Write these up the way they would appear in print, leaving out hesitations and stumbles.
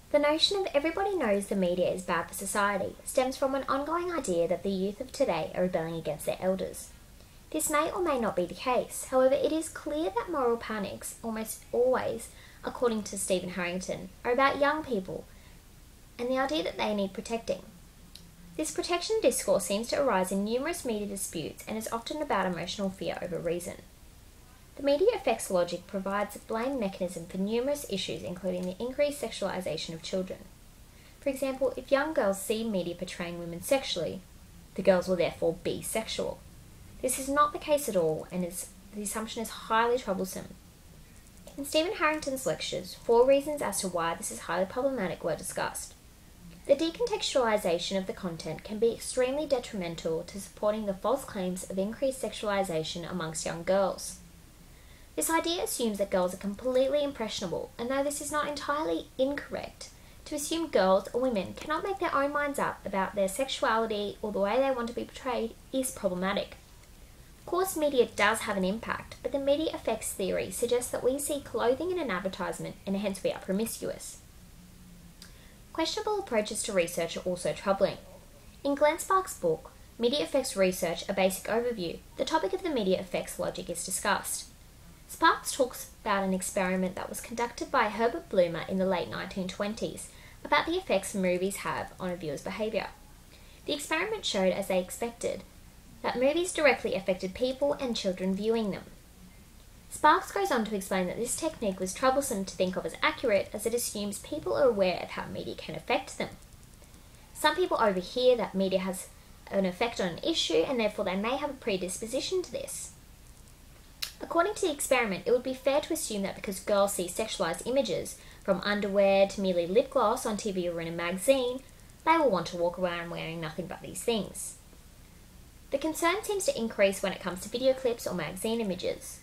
The notion of everybody knows the media is bad for society stems from an ongoing idea that the youth of today are rebelling against their elders. This may or may not be the case, however it is clear that moral panics, almost always, according to Stephen Harrington, are about young people and the idea that they need protecting. This protection discourse seems to arise in numerous media disputes and is often about emotional fear over reason. The media effects logic provides a blame mechanism for numerous issues, including the increased sexualization of children. For example, if young girls see media portraying women sexually, the girls will therefore be sexual. This is not the case at all, and the assumption is highly troublesome. In Stephen Harrington's lectures, 4 reasons as to why this is highly problematic were discussed. The decontextualization of the content can be extremely detrimental to supporting the false claims of increased sexualization amongst young girls. This idea assumes that girls are completely impressionable, and though this is not entirely incorrect, to assume girls or women cannot make their own minds up about their sexuality or the way they want to be portrayed is problematic. Of course, media does have an impact, but the media effects theory suggests that we see clothing in an advertisement and hence we are promiscuous. Questionable approaches to research are also troubling. In Glenn Sparks' book, Media Effects Research, A Basic Overview, the topic of the media effects logic is discussed. Sparks talks about an experiment that was conducted by Herbert Bloomer in the late 1920s about the effects movies have on a viewer's behaviour. The experiment showed, as they expected, that movies directly affected people and children viewing them. Sparks goes on to explain that this technique was troublesome to think of as accurate, as it assumes people are aware of how media can affect them. Some people overhear that media has an effect on an issue and therefore they may have a predisposition to this. According to the experiment, it would be fair to assume that because girls see sexualized images, from underwear to merely lip gloss on TV or in a magazine, they will want to walk around wearing nothing but these things. The concern seems to increase when it comes to video clips or magazine images.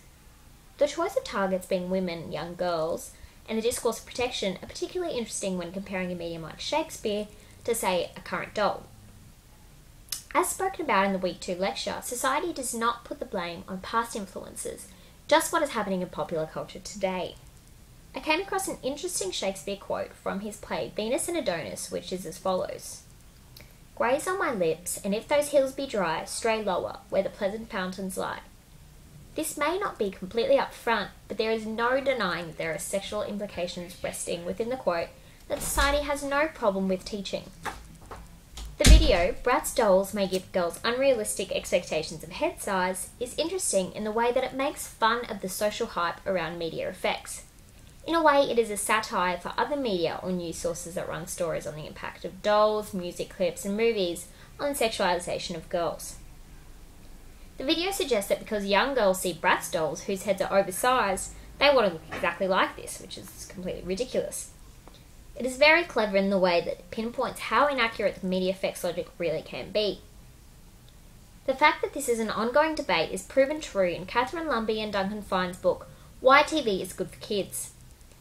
The choice of targets being women, young girls, and the discourse of protection are particularly interesting when comparing a medium like Shakespeare to, say, a current doll. As spoken about in the Week 2 lecture, society does not put the blame on past influences, just what is happening in popular culture today. I came across an interesting Shakespeare quote from his play Venus and Adonis, which is as follows: "Graze on my lips, and if those hills be dry, stray lower, where the pleasant fountains lie." This may not be completely up front, but there is no denying that there are sexual implications resting within the quote that society has no problem with teaching. The video, Bratz Dolls May Give Girls Unrealistic Expectations of Head Size, is interesting in the way that it makes fun of the social hype around media effects. In a way, it is a satire for other media or news sources that run stories on the impact of dolls, music clips, and movies on the sexualization of girls. The video suggests that because young girls see Bratz dolls whose heads are oversized, they want to look exactly like this, which is completely ridiculous. It is very clever in the way that it pinpoints how inaccurate the media effects logic really can be. The fact that this is an ongoing debate is proven true in Catherine Lumby and Duncan Fine's book, Why TV is Good for Kids.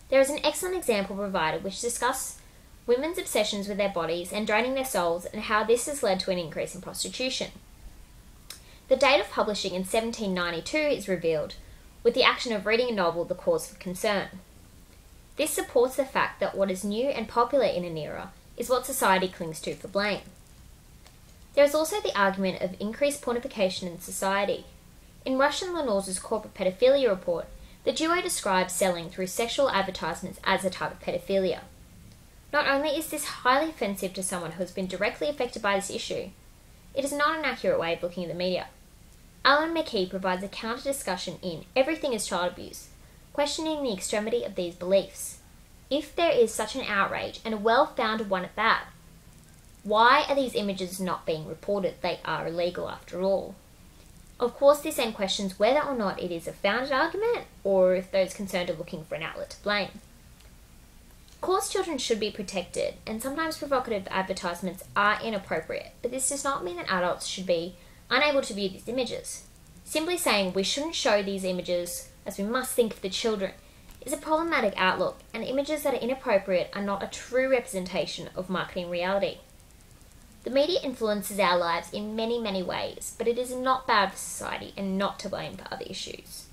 There is an excellent example provided which discusses women's obsessions with their bodies and draining their souls and how this has led to an increase in prostitution. The date of publishing in 1792 is revealed, with the action of reading a novel the cause for concern. This supports the fact that what is new and popular in an era is what society clings to for blame. There is also the argument of increased pornification in society. In Russian Lenoz's corporate pedophilia report, the duo describes selling through sexual advertisements as a type of pedophilia. Not only is this highly offensive to someone who has been directly affected by this issue, it is not an accurate way of looking at the media. Alan McKee provides a counter-discussion in Everything is Child Abuse, questioning the extremity of these beliefs. If there is such an outrage, and a well-founded one at that, why are these images not being reported? They are illegal after all. Of course, this then questions whether or not it is a founded argument, or if those concerned are looking for an outlet to blame. Of course, children should be protected, and sometimes provocative advertisements are inappropriate, but this does not mean that adults should be unable to view these images. Simply saying we shouldn't show these images as we must think of the children is a problematic outlook, and images that are inappropriate are not a true representation of marketing reality. The media influences our lives in many, many ways, but it is not bad for society and not to blame for other issues.